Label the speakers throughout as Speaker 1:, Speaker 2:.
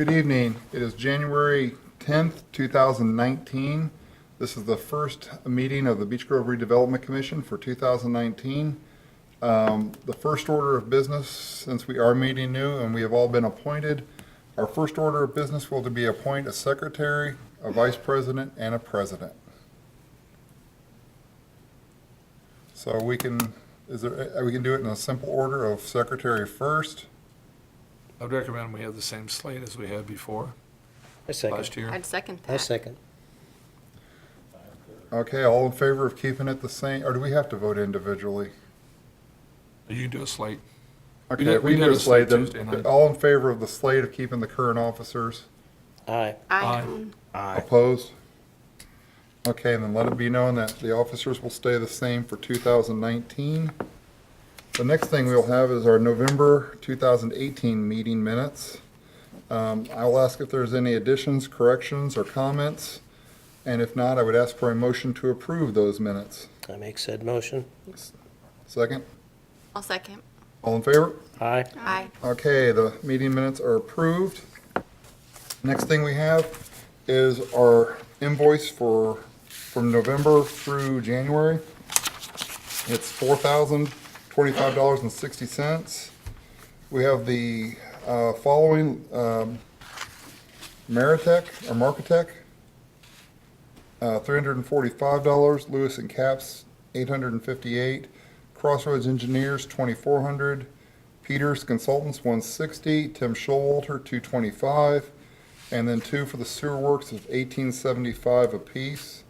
Speaker 1: Good evening. It is January 10th, 2019. This is the first meeting of the Beech Grove Redevelopment Commission for 2019. The first order of business, since we are meeting new and we have all been appointed, our first order of business will be appoint a secretary, a vice president, and a president. So we can do it in a simple order of secretary first.
Speaker 2: I would recommend we have the same slate as we had before,
Speaker 3: I second.
Speaker 2: last year.
Speaker 4: I'd second that.
Speaker 3: I second.
Speaker 1: Okay, all in favor of keeping it the same, or do we have to vote individually?
Speaker 2: You can do a slate.
Speaker 1: Okay,
Speaker 2: did-
Speaker 1: if
Speaker 2: we
Speaker 1: we
Speaker 2: did
Speaker 1: do
Speaker 2: a
Speaker 1: a slate,
Speaker 2: slate Tuesday
Speaker 1: then
Speaker 2: night.
Speaker 1: all in favor of the slate of keeping the current officers?
Speaker 3: Aye.
Speaker 4: Aye.
Speaker 1: Opposed? Okay, then let it be known that the officers will stay the same for 2019. The next thing we'll have is our November 2018 meeting minutes. I will ask if there's any additions, corrections, or comments, and if not, I would ask for a motion to approve those minutes.
Speaker 3: I make said motion.
Speaker 1: Second?
Speaker 4: I'll second.
Speaker 1: All in favor?
Speaker 3: Aye.
Speaker 4: Aye.
Speaker 1: Okay, the meeting minutes are approved. Next thing we have is our invoice from November through January. It's $4,025.60. We have the following, Maritech, or Marketech, $345, Lewis and Caps, $858, Crossroads Engineers, $2,400, Peters Consultants, $160, Tim Showalter, $225, and then two for the sewer works of $1875 apiece.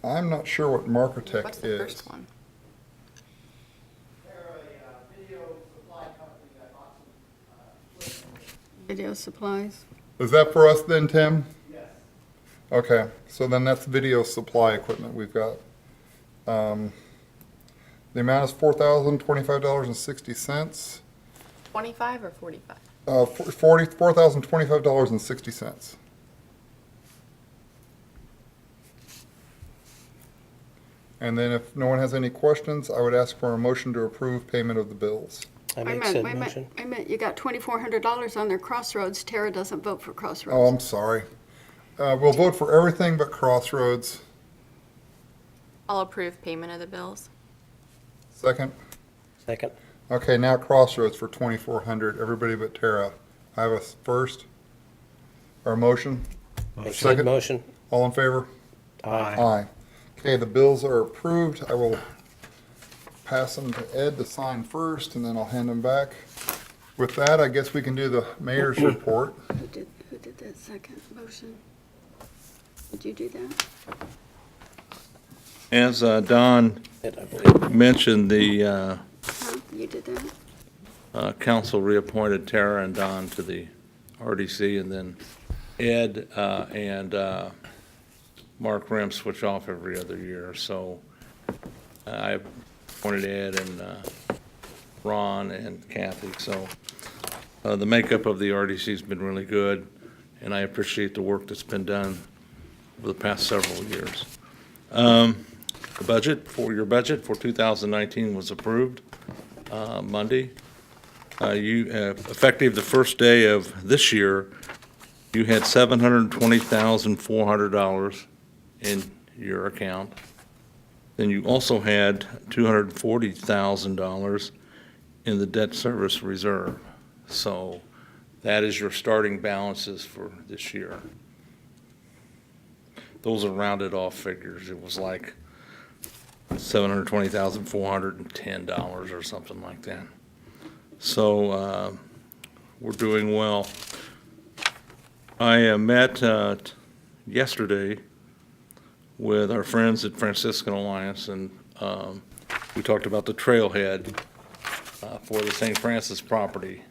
Speaker 1: I'm not sure what Marketech
Speaker 4: What's the
Speaker 1: is.
Speaker 4: first one?
Speaker 5: They're a video supply company that bought some equipment.
Speaker 6: Video supplies.
Speaker 1: Is that for us then, Tim?
Speaker 5: Yes.
Speaker 1: Okay, so then that's video supply equipment we've got. The amount is $4,025.60.
Speaker 4: 25 or 45?
Speaker 1: $4,025.60. And then if no one has any questions, I would ask for a motion to approve payment of the bills.
Speaker 3: I make said
Speaker 6: Wait a
Speaker 3: motion.
Speaker 6: minute, wait a minute, you got $2,400 on their Crossroads. Tara doesn't vote for
Speaker 1: Oh,
Speaker 6: Crossroads.
Speaker 1: I'm sorry. We'll vote for everything but Crossroads.
Speaker 4: I'll approve payment of the bills.
Speaker 1: Second?
Speaker 3: Second.
Speaker 1: Okay, now Crossroads for $2,400, everybody but Tara. I have a first, or a motion?
Speaker 3: Make said
Speaker 1: Second.
Speaker 3: motion.
Speaker 1: All in favor?
Speaker 3: Aye.
Speaker 1: Aye. Okay, the bills are approved. I will pass them to Ed to sign first, and then I'll hand them back. With that, I guess we can do the mayor's report.
Speaker 6: Who did that second motion? Did you do that?
Speaker 7: As Don
Speaker 3: It, I believe.
Speaker 7: mentioned, the
Speaker 6: Huh? You did that?
Speaker 7: council reappointed Tara and Don to the RDC, and then Ed and Mark Rim switch off every other year. So I appointed Ed and Ron and Kathy. So the makeup of the RDC has been really good, and I appreciate the work that's been done over the past several years. Your budget for 2019 was approved Monday. Effective the first day of this year, you had $720,400 in your account. Then you also had $240,000 in the debt service reserve. So that is your starting balances for this year. Those are rounded off figures. It was like $720,410 or something like that. So we're doing well. I met yesterday with our friends at Franciscan Alliance, and we talked about the trailhead for the St. Francis property.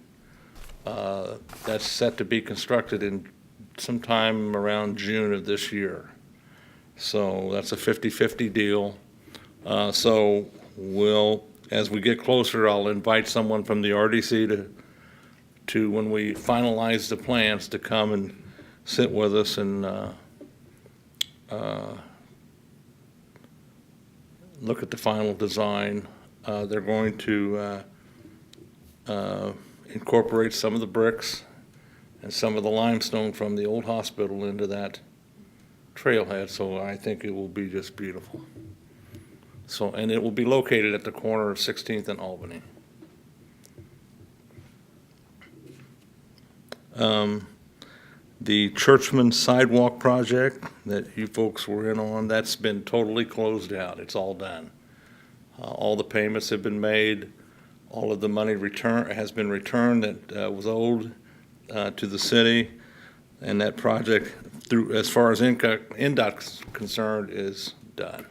Speaker 7: That's set to be constructed in sometime around June of this year. So that's a 50-50 deal. So as we get closer, I'll invite someone from the RDC to when we finalize the plans, to come and sit with us and look at the final design. They're going to incorporate some of the bricks and some of the limestone from the old hospital into that trailhead, so I think it will be just beautiful. So, and it will be located at the corner of 16th and Albany. The Churchman Sidewalk project that you folks were in on, that's been totally closed out. It's all done. All the payments have been made. All of the money has been returned that was owed to the city. And that project, through as far as NDOT's concerned, is done.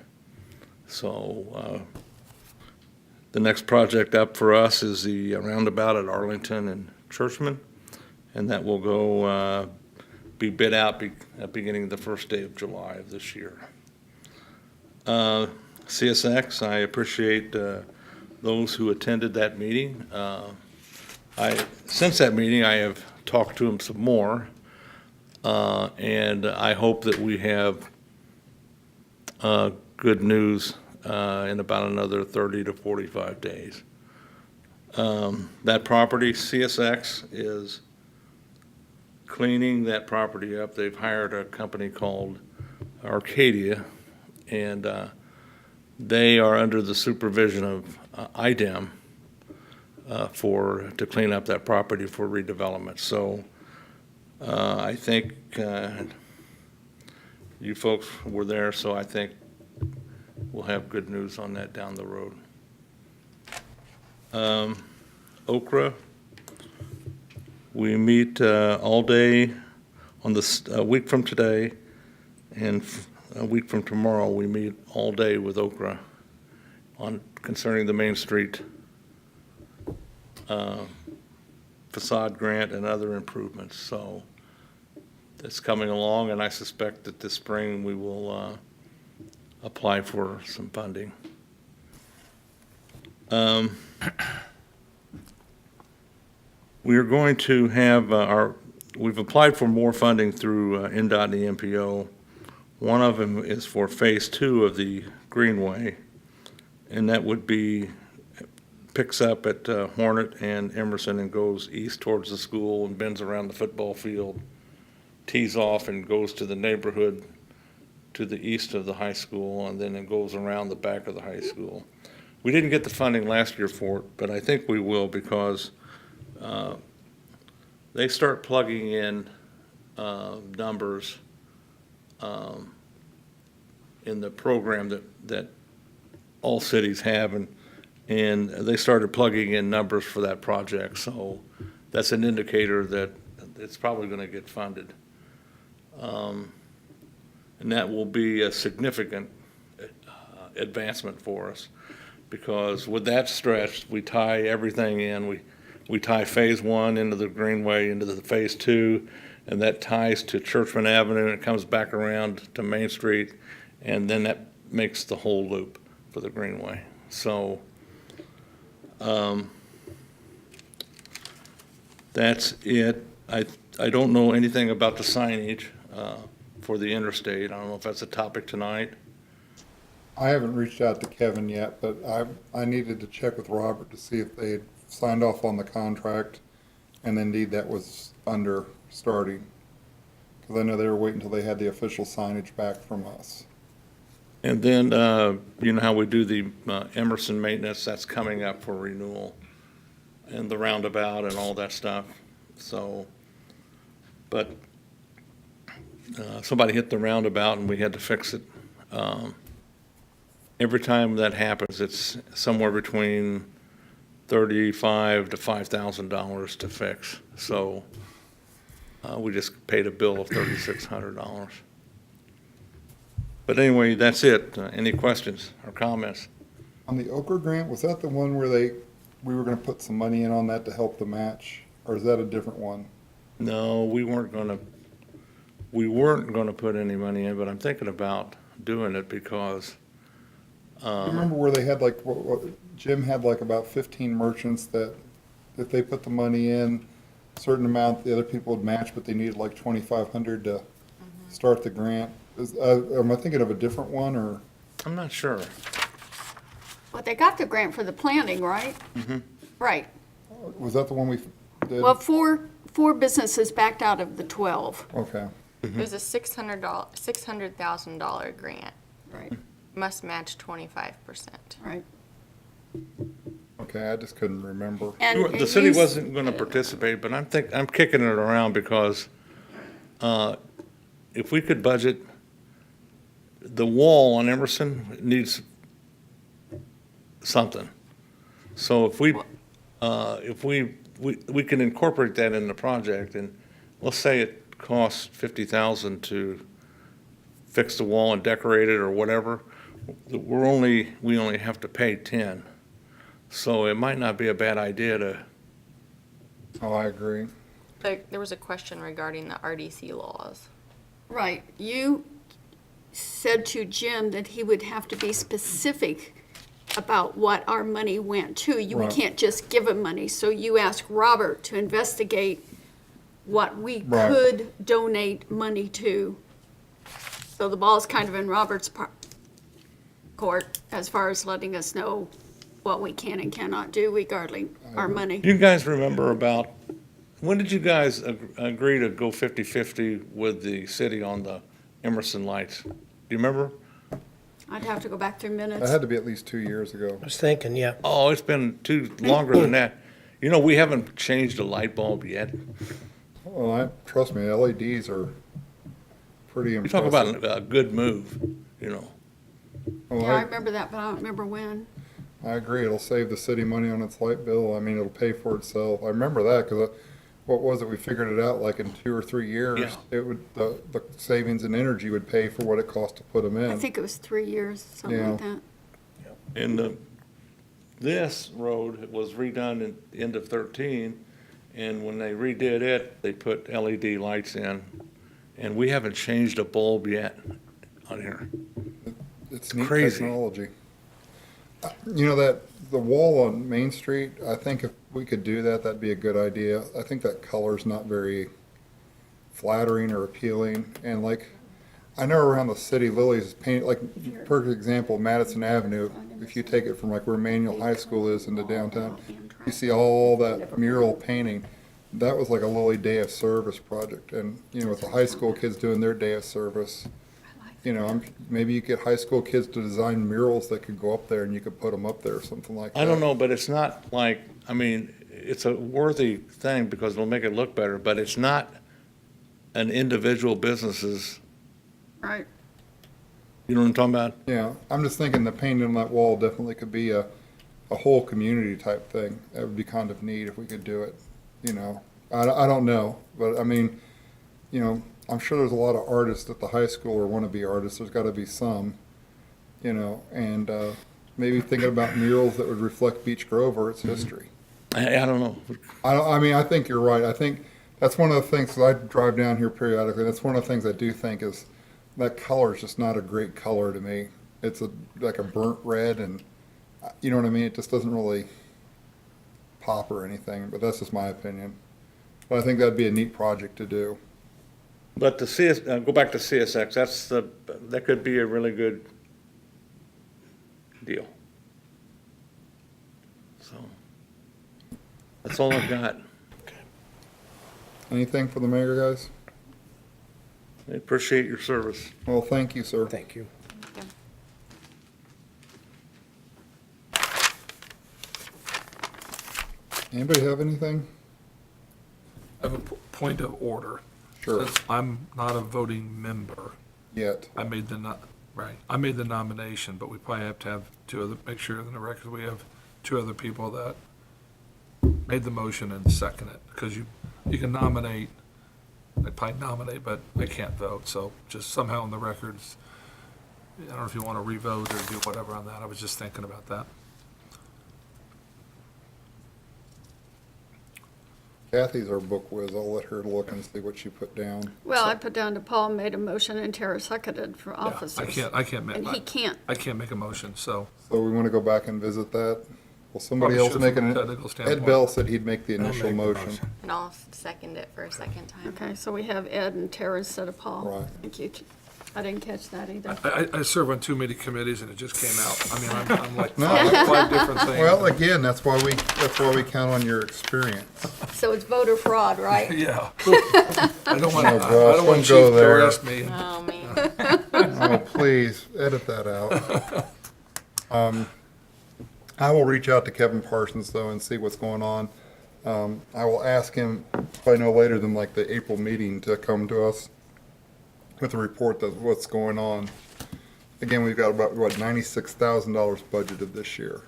Speaker 7: So the next project up for us is the roundabout at Arlington and Churchman, and that will go be bid out at beginning the first day of July of this year. CSX, I appreciate those who attended that meeting. Since that meeting, I have talked to them some more, and I hope that we have good news in about another 30 to 45 days. That property, CSX, is cleaning that property up. They've hired a company called Arcadia, and they are under the supervision of IDEM to clean up that property for redevelopment. So I think you folks were there, so I think we'll have good news on that down the road. Okra, we meet all day on a week from today, and a week from tomorrow we meet all day with Okra concerning the Main Street facade grant and other improvements. So it's coming along, and I suspect that this spring we will apply for some funding. We are going to have we've applied for more funding through NDOT and the MPO. One of them is for phase 2 of the Greenway, and that would picks up at Hornet and Emerson and goes east towards the school and bends around the football field, tees off and goes to the neighborhood to the east of the high school, and then it goes around the back of the high school. We didn't get the funding last year for it, but I think we will, because they start plugging in numbers in the program that all cities have, and they started plugging in numbers for that project. So that's an indicator that it's probably going to get funded. And that will be a significant advancement for us, because with that stretch, we tie everything in. We tie phase 1 into the Greenway, into the phase 2, and that ties to Churchman Avenue, and it comes back around to Main Street, and then that makes the whole loop for the Greenway. So that's it. I don't know anything about the signage for the interstate. I don't know if that's a topic tonight.
Speaker 1: I haven't reached out to Kevin yet, but I needed to check with Robert to see if they had signed off on the contract, and indeed that was under starting. Because I know they were waiting until they had the official signage back from us.
Speaker 7: And then, you know how we do the Emerson maintenance, that's coming up for renewal, and the roundabout and all that stuff. So, but somebody hit the roundabout and we had to fix it. Every time that happens, it's somewhere between $35,000 to $5,000 to fix. So we just paid a bill of $3,600. But anyway, that's it. Any questions or comments?
Speaker 1: On the Ochre grant, was that the one where we were gonna put some money in on that to help the match? Or is that a different one?
Speaker 7: No, we weren't gonna put any money in, but I'm thinking about doing it because
Speaker 1: You remember where they had what Jim had about 15 merchants that if they put the money in, a certain amount, the other people would match, but they needed like $2,500 to start the grant. Am I thinking of a different one, or?
Speaker 7: I'm not sure.
Speaker 6: Well, they got the grant for the planting, right?
Speaker 7: Mm-hmm.
Speaker 6: Right.
Speaker 1: Was that the one we did?
Speaker 6: Well, for 4 businesses backed out of the 12.
Speaker 1: Okay,
Speaker 4: It was a $600,000 grant.
Speaker 6: Right.
Speaker 4: Must match 25%.
Speaker 6: Right.
Speaker 1: okay, I just couldn't remember.
Speaker 6: And
Speaker 7: The city
Speaker 6: you-
Speaker 7: wasn't gonna participate, but I'm kicking it around because, if we could budget, the wall on Emerson needs something. So if we can incorporate that in the project, and let's say it costs 50,000 to fix the wall and decorate it or whatever, we only have to pay 10. So it might not be a bad idea to,
Speaker 1: Oh, I agree.
Speaker 4: There was a question regarding the RDC laws.
Speaker 6: Right. You said to Jim that he would have to be specific about what our money went to. We
Speaker 1: Right.
Speaker 6: can't just give him money. So you asked Robert to investigate what we
Speaker 1: Right.
Speaker 6: could donate money to. So the ball's kind of in Robert's court as far as letting us know what we can and cannot do regarding our money.
Speaker 7: you guys remember about, when did you guys agree to go 50-50 with the city on the Emerson lights? Do you remember?
Speaker 6: I'd have to go back through
Speaker 1: That
Speaker 6: minutes.
Speaker 1: had to be at least 2 years ago.
Speaker 3: I was thinking, yeah.
Speaker 7: Oh, it's been longer than that. You know, we haven't changed a light bulb yet.
Speaker 1: Well, trust me, LEDs are pretty
Speaker 7: You talk
Speaker 1: impressive.
Speaker 7: about a good move, you know.
Speaker 1: Well,
Speaker 6: Yeah, I remember that, but I don't remember when.
Speaker 1: I agree, it'll save the city money on its light bill, I mean, it'll pay for itself. I remember that, because what was it, we figured it out like in 2 or 3 years.
Speaker 7: Yeah.
Speaker 1: It would, the savings in energy would pay for what it cost to put them in.
Speaker 6: I think it was 3 years, something like
Speaker 1: Yeah.
Speaker 6: that.
Speaker 7: And this road was redone in the end of 13, and when they redid it, they put LED lights in, and we haven't changed a bulb yet on here.
Speaker 1: It's neat
Speaker 7: crazy.
Speaker 1: technology. You know that, the wall on Main Street, I think if we could do that, that'd be a good idea. I think that color's not very flattering or appealing, and like, I know around the city, Lily's is painted, like, perfect example, Madison Avenue, if you take it from like where Manual High School is into downtown, you see all that mural painting. That was like a Lily Day of Service project, and, you know, with the high school kids doing their day of service, you know, maybe you get high school kids to design murals that could go up there and you could put them up there or something like that.
Speaker 7: I don't know, but it's not like, I mean, it's a worthy thing because it'll make it look better, but it's not an individual business's,
Speaker 6: Right.
Speaker 7: you know what I'm talking about?
Speaker 1: Yeah, I'm just thinking the painting on that wall definitely could be a whole community type thing. That would be kind of neat if we could do it, you know. I don't know, but I mean, you know, I'm sure there's a lot of artists at the high school or wannabe artists. There's got to be some, you know, and maybe thinking about murals that would reflect Beech Grove or its history.
Speaker 7: I don't know.
Speaker 1: I mean, I think you're right. I think that's one of the things, 'cause I drive down here periodically, that's one of the things I do think is that color is just not a great color to me. It's like a burnt red, and you know what I mean? It just doesn't really pop or anything, but that's just my opinion. But I think that'd be a neat project to do.
Speaker 7: But the go back to CSX, that could be a really good deal. So, that's all I've got.
Speaker 1: Anything for the mayor, guys?
Speaker 7: I appreciate your service.
Speaker 1: Well, thank you, sir.
Speaker 3: Thank you.
Speaker 1: Anybody have anything?
Speaker 2: I have a point of order.
Speaker 1: Sure.
Speaker 2: Since I'm not a voting member,
Speaker 1: Yet.
Speaker 2: I made I made the nomination, but we probably have to have make sure in the record we have 2 other people that made the motion and second it, because you can nominate, I probably nominate, but I can't vote, so just somehow in the records, I don't know if you want to revote or do whatever on that, I was just thinking about that.
Speaker 1: Kathy's our book whiz. I'll let her look and see what she put down.
Speaker 6: Well, I put down to Paul made a motion and Tara seconded for
Speaker 2: Yeah,
Speaker 6: officers.
Speaker 2: I can't make,
Speaker 6: And he can't.
Speaker 2: I can't make a motion, so.
Speaker 1: So we want to go back and visit that? Well, somebody
Speaker 2: Probably
Speaker 1: else
Speaker 2: should
Speaker 1: make
Speaker 2: from a
Speaker 1: an,
Speaker 2: technical
Speaker 1: Ed
Speaker 2: standpoint.
Speaker 1: Bell said he'd make the
Speaker 3: I'll
Speaker 1: initial
Speaker 3: make the
Speaker 1: motion.
Speaker 4: And I'll second it for a second time.
Speaker 6: Okay, so we have Ed and Tara instead of Paul.
Speaker 1: Right.
Speaker 6: Thank you. I didn't catch that either.
Speaker 2: I serve on too many committees and it just came out. I mean, I'm like
Speaker 1: No.
Speaker 2: five different things.
Speaker 1: Well, again, that's why we count on your experience.
Speaker 6: So it's voter fraud, right?
Speaker 2: Yeah. I don't want,
Speaker 1: Oh,
Speaker 2: I
Speaker 1: gosh,
Speaker 2: don't want
Speaker 1: don't
Speaker 2: Chief
Speaker 1: go
Speaker 2: to
Speaker 1: there.
Speaker 2: arrest me.
Speaker 4: Oh, man.
Speaker 1: Oh, please, edit that out. I will reach out to Kevin Parsons, though, and see what's going on. I will ask him, probably no later than like the April meeting, to come to us with a report of what's going on. Again, we've got about, what, $96,000 budgeted this year.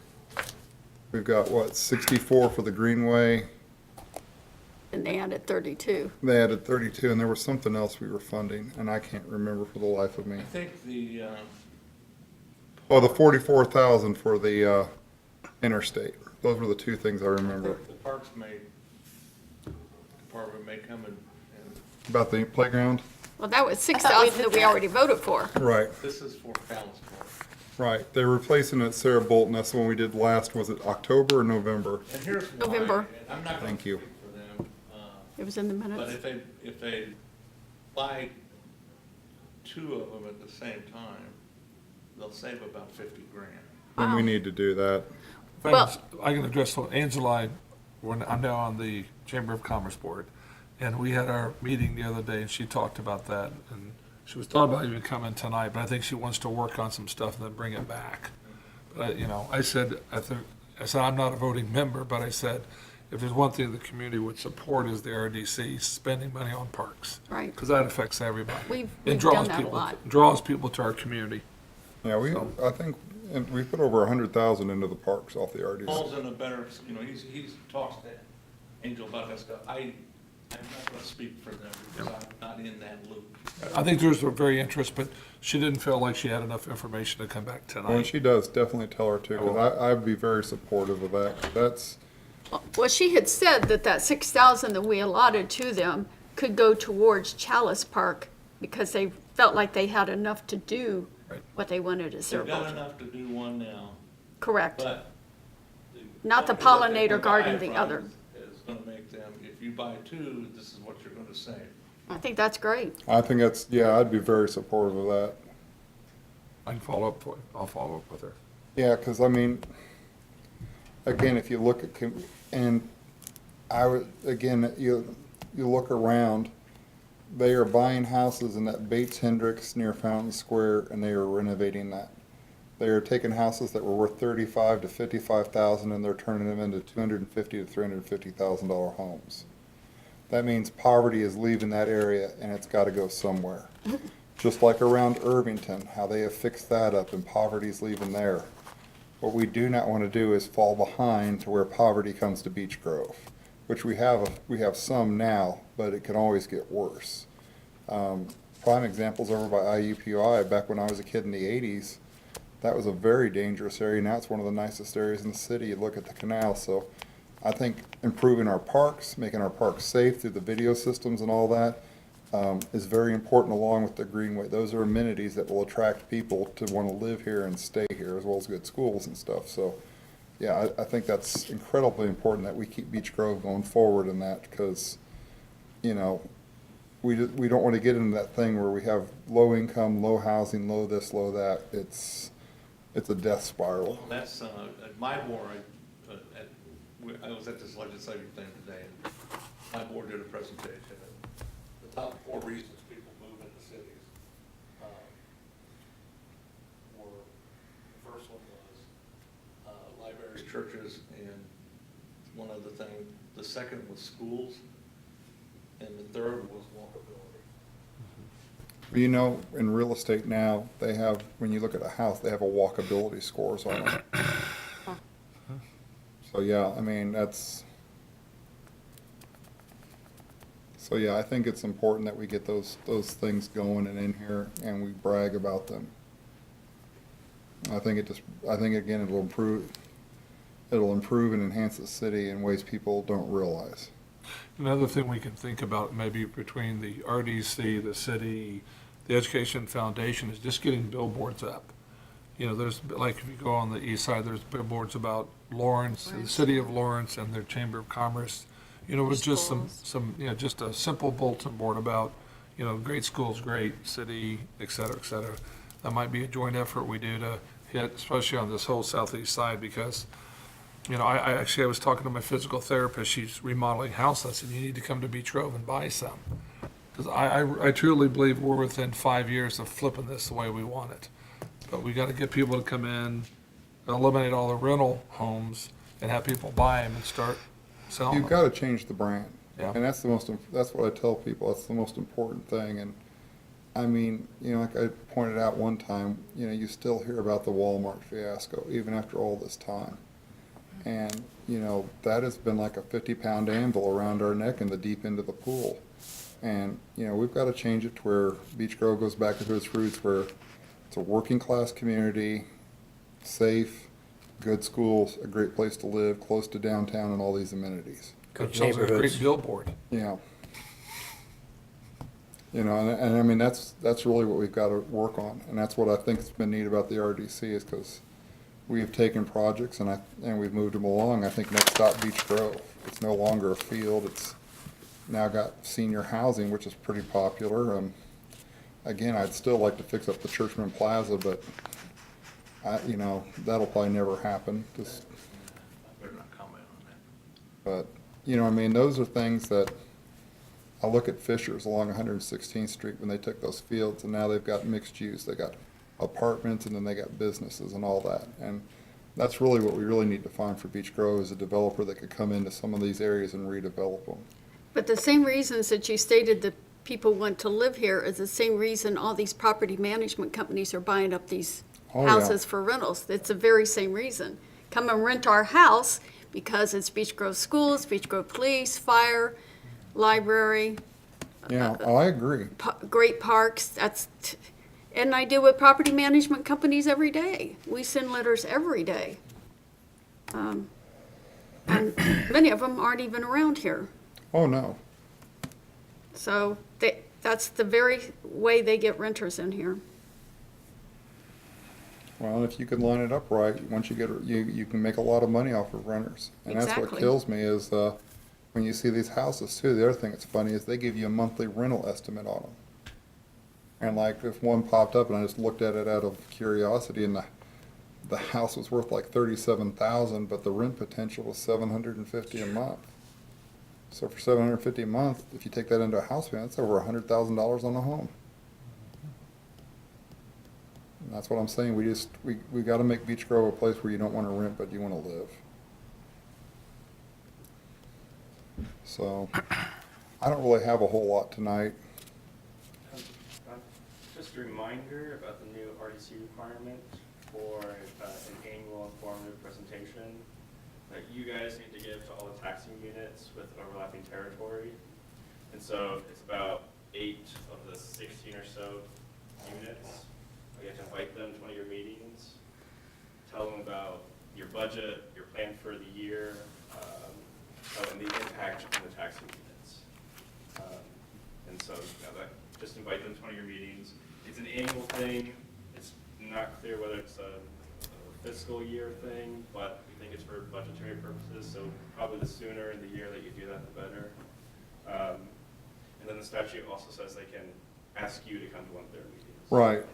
Speaker 1: We've got, what, 64 for the Greenway.
Speaker 6: And they added 32.
Speaker 1: They added 32, and there was something else we were funding, and I can't remember for the life of me.
Speaker 7: I think the,
Speaker 1: Oh, the 44,000 for the interstate. Those were the two things I remember.
Speaker 7: the Parks Department may come and
Speaker 1: About the playground?
Speaker 6: Well, that was
Speaker 4: thought we
Speaker 6: 6,000
Speaker 4: did
Speaker 6: that we
Speaker 4: that.
Speaker 6: already voted for.
Speaker 1: Right,
Speaker 7: this is for Palace Park.
Speaker 1: right. They're replacing it at Sarah Bolton. That's the one we did last, was it October or November?
Speaker 7: And here's why.
Speaker 6: November.
Speaker 7: and I'm not gonna
Speaker 1: Thank you.
Speaker 7: speak for them,
Speaker 6: It was in the
Speaker 7: but
Speaker 6: minutes.
Speaker 7: if they buy two of them at the same time, they'll save about 50 grand.
Speaker 1: And we
Speaker 6: Wow.
Speaker 1: need to do that.
Speaker 6: Well-
Speaker 2: I can address, Angela, I'm now on the Chamber of Commerce Board, and we had our meeting the other day, and she talked about that, and she was thought about even coming tonight, but I think she wants to work on some stuff and then bring it back. But, I said, I'm not a voting member, but I said, if there's one thing the community would support is the RDC spending money on parks.
Speaker 6: Right.
Speaker 2: Because that affects everybody.
Speaker 6: We've
Speaker 2: It
Speaker 6: done
Speaker 2: draws
Speaker 6: that a
Speaker 2: people-
Speaker 6: lot.
Speaker 2: Draws people to our community.
Speaker 1: Yeah, I think, and we put over 100,000 into the parks off the RDC.
Speaker 7: Paul's in a better, he's talks to Angel about that stuff. I'm not gonna speak for them because I'm not in that loop.
Speaker 2: I think there's a very interest, but she didn't feel like she had enough information to come back
Speaker 1: When
Speaker 2: tonight.
Speaker 1: she does, definitely tell her to, because I'd be very supportive of that. That's,
Speaker 6: Well, she had said that 6,000 that we allotted to them could go towards Chalice Park because they felt like they had enough to do
Speaker 2: Right.
Speaker 6: what they wanted as their
Speaker 7: They've got
Speaker 6: budget.
Speaker 7: enough to do one now,
Speaker 6: Correct.
Speaker 7: but.
Speaker 6: Not the
Speaker 7: company that they
Speaker 6: pollinator
Speaker 7: can buy
Speaker 6: garden,
Speaker 7: it
Speaker 6: the
Speaker 7: from
Speaker 6: other.
Speaker 7: Is gonna make them, if you buy two, this is what you're gonna save.
Speaker 6: I think that's great.
Speaker 1: I think that's, yeah, I'd be very supportive of that.
Speaker 2: I can follow up for you. I'll follow up with her.
Speaker 1: Yeah, because I mean, again, if you look at, and I would, again, you look around, they are buying houses in that Bates Hendricks near Fountain Square, and they are renovating that. They are taking houses that were worth 35 to 55,000, and they're turning them into 250 to 350,000 dollar homes. That means poverty is leaving that area, and it's got to go somewhere. Just like around Irvington, how they have fixed that up, and poverty's leaving there. What we do not want to do is fall behind to where poverty comes to Beech Grove, which we have some now, but it can always get worse. Prime examples over by IUPUI, back when I was a kid in the 80s, that was a very dangerous area. Now it's one of the nicest areas in the city. You look at the canal. So I think improving our parks, making our parks safe through the video systems and all that, is very important, along with the greenway. Those are amenities that will attract people to want to live here and stay here, as well as good schools and stuff. So, yeah, I think that's incredibly important that we keep Beech Grove going forward in that, because, we don't want to get into that thing where we have low income, low housing, low this, low that. It's a death spiral.
Speaker 7: That's, at my board, I was at this legislative thing today, and my board did a presentation. The top 4 reasons people move into cities were, the first one was libraries, churches, and one other thing. The second was schools, and the third was walkability.
Speaker 1: In real estate now, they have, when you look at a house, they have a walkability scores on it. So, yeah, I mean, so, yeah, I think it's important that we get those things going and in here, and we brag about them. I think again, it'll improve and enhance the city in ways people don't realize.
Speaker 2: Another thing we can think about maybe between the RDC, the city, the Education Foundation is just getting billboards up. There's, like, if you go on the east side, there's billboards about Lawrence, the city of Lawrence and their Chamber of Commerce. With just some, just a simple bulletin board about, you know, great schools, great city, et cetera, et cetera. That might be a joint effort we do to hit, especially on this whole southeast side, because, you know, I was talking to my physical therapist, she's remodeling house, I said, you need to come to Beech Grove and buy some. Because I truly believe we're within 5 years of flipping this the way we want it. But we gotta get people to come in, eliminate all the rental homes, and have people buy them and start selling
Speaker 1: You've
Speaker 2: them.
Speaker 1: got to change the brand.
Speaker 2: Yeah.
Speaker 1: And that's that's what I tell people, that's the most important thing. And I mean, you know, like I pointed out one time, you know, you still hear about the Walmart fiasco, even after all this time. And, you know, that has been like a 50-pound anvil around our neck in the deep end of the pool. And, you know, we've got to change it to where Beech Grove goes back to its roots, where it's a working class community, safe, good schools, a great place to live, close to downtown and all these amenities.
Speaker 3: Good
Speaker 2: Sounds like a
Speaker 3: neighborhoods.
Speaker 2: great billboard.
Speaker 1: Yeah. You know, and I mean, that's really what we've got to work on. And that's what I think has been neat about the RDC, is because we have taken projects and we've moved them along. I think next stop, Beech Grove. It's no longer a field. It's now got senior housing, which is pretty popular. Again, I'd still like to fix up the Churchman Plaza, but you know, that'll probably never happen. Just,
Speaker 7: Better not comment on that.
Speaker 1: but, you know, I mean, those are things that, I look at Fisher's along 116th Street when they took those fields, and now they've got mixed use. They got apartments, and then they got businesses and all that. And that's really what we really need to find for Beech Grove, is a developer that could come into some of these areas and redevelop them.
Speaker 6: But the same reasons that you stated that people want to live here is the same reason all these property management companies are buying up these
Speaker 1: Oh, yeah.
Speaker 6: houses for rentals. It's the very same reason. Come and rent our house because it's Beech Grove Schools, Beech Grove Police, Fire, Library,
Speaker 1: Yeah, I agree.
Speaker 6: great parks. And I deal with property management companies every day. We send letters every day. And many of them aren't even around here.
Speaker 1: Oh, no.
Speaker 6: So that's the very way they get renters in here.
Speaker 1: Well, if you can line it up right, once you get, you can make a lot of money off of renters. And that's what
Speaker 6: Exactly.
Speaker 1: kills me is, when you see these houses too, the other thing that's funny is they give you a monthly rental estimate on them. And like, if one popped up and I just looked at it out of curiosity, and the house was worth like $37,000, but the rent potential was $750 a month. So for $750 a month, if you take that into a house payment, that's over $100,000 on a home. And that's what I'm saying. We got to make Beech Grove a place where you don't want to rent, but you want to live. So, I don't really have a whole lot tonight.
Speaker 8: Just a reminder about the new RDC requirement for an annual informative presentation that you guys need to give to all the taxing units with overlapping territory. And so it's about 8 of the 16 or so units. You have to invite them to one of your meetings, tell them about your budget, your plan for the year, and the impact on the taxing units. And so just invite them to one of your meetings. It's an annual thing. It's not clear whether it's a fiscal year thing, but we think it's for budgetary purposes, so probably the sooner in the year that you do that, the better. And then the statute also says they can ask you to come to one of their meetings.
Speaker 1: Right.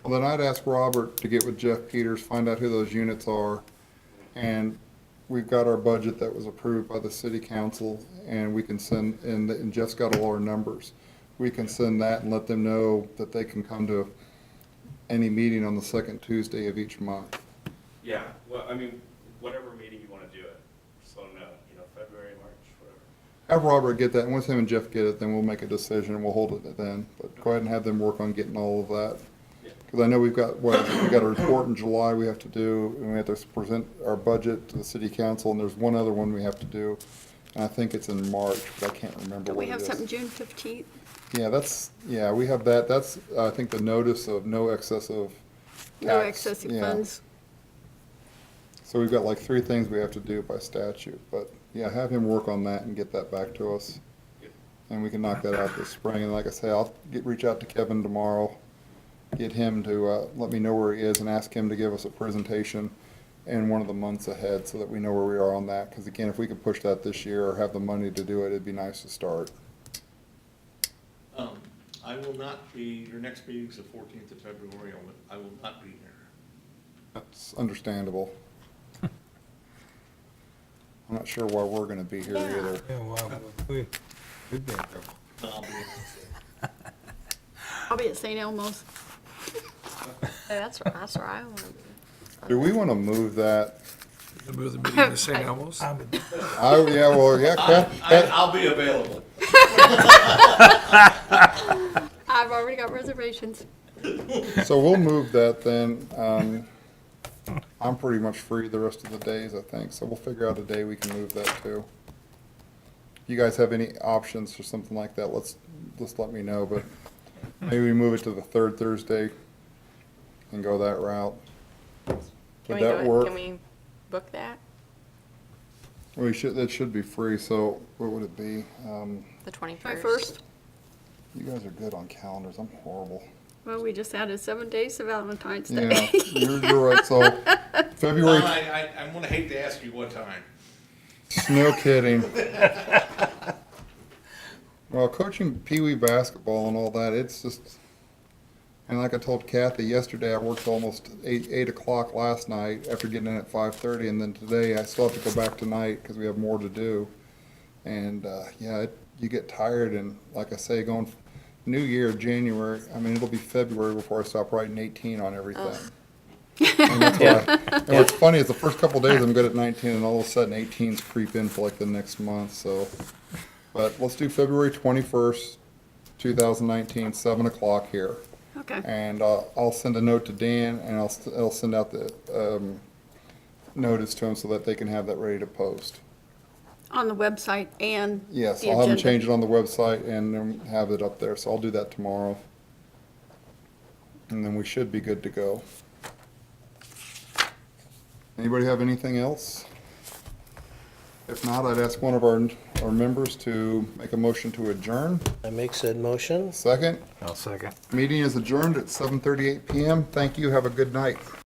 Speaker 1: Well, then I'd ask Robert to get with Jeff Peters, find out who those units are. And we've got our budget that was approved by the city council, and we can send, and Jeff's got all our numbers. We can send that and let them know that they can come to any meeting on the second Tuesday of each month.
Speaker 8: Yeah, well, I mean, whatever meeting you want to do it, just let them know, February, March, whatever.
Speaker 1: Have Robert get that, and once him and Jeff get it, then we'll make a decision and we'll hold it then. But go ahead and have them work on getting all of that. Because I know we've got, we got a report in July we have to do, and we have to present our budget to the city council, and there's one other one we have to do. And I think it's in March, but I can't remember
Speaker 6: Do
Speaker 1: what
Speaker 6: we
Speaker 1: it
Speaker 6: have
Speaker 1: is.
Speaker 6: something June 15th?
Speaker 1: Yeah, we have that. That's, I think, the notice of no excessive
Speaker 6: No
Speaker 1: tax.
Speaker 6: excessive
Speaker 1: Yeah.
Speaker 6: funds?
Speaker 1: So we've got like 3 things we have to do by statute, but yeah, have him work on that and get that back to us. And we can knock that out this spring. And like I say, I'll reach out to Kevin tomorrow, get him to let me know where he is and ask him to give us a presentation in one of the months ahead so that we know where we are on that. Because again, if we could push that this year or have the money to do it, it'd be nice to start.
Speaker 7: I will not be, your next meeting's the 14th of February. I will not be here.
Speaker 1: That's understandable. I'm not sure why we're gonna be here either.
Speaker 9: Yeah, well, we've been there.
Speaker 7: I'll be-
Speaker 6: I'll be at St. Elmo's.
Speaker 4: Hey, that's where I want to be.
Speaker 1: Do we wanna move that?
Speaker 2: To move the meeting to St. Elmo's?
Speaker 1: Yeah, Kath,
Speaker 7: I'll be available.
Speaker 6: I've already got reservations.
Speaker 1: so we'll move that then. I'm pretty much free the rest of the days, I think, so we'll figure out a day we can move that to. You guys have any options for something like that, just let me know, but maybe we move it to the third Thursday and go that route.
Speaker 4: Can
Speaker 1: Would
Speaker 4: we do
Speaker 1: that
Speaker 4: it?
Speaker 1: work?
Speaker 4: Can we book that?
Speaker 1: That should be free, so what would it be?
Speaker 4: The 21st?
Speaker 6: My first,
Speaker 1: You guys are good on calendars, I'm horrible.
Speaker 6: well, we just added 7 days to Valentine's
Speaker 1: Yeah,
Speaker 6: Day.
Speaker 1: you're right, so February,
Speaker 7: I'm gonna hate to ask you what time.
Speaker 1: no kidding. Well, coaching Pee Wee basketball and all that, it's just, and like I told Kathy yesterday, I worked almost 8 o'clock last night after getting in at 5:30, and then today I still have to go back tonight because we have more to do. And, yeah, you get tired, and like I say, going New Year, January, I mean, it'll be February before I stop writing 18 on everything. And that's why, and what's funny is the first couple days I'm good at 19, and all of a sudden 18s creep in for like the next month, so. But let's do February 21st, 2019, 7 o'clock here.
Speaker 6: Okay,
Speaker 1: And I'll send a note to Dan, and I'll send out the notice to him so that they can have that ready to post.
Speaker 6: on the website and
Speaker 1: Yes,
Speaker 6: the
Speaker 1: I'll have them
Speaker 6: agenda.
Speaker 1: change it on the website and then have it up there, so I'll do that tomorrow. And then we should be good to go. Anybody have anything else? If not, I'd ask one of our members to make a motion to adjourn.
Speaker 3: I make said motion.
Speaker 1: Second,
Speaker 9: I'll second.
Speaker 1: meeting is adjourned at 7:38 PM. Thank you, have a good night.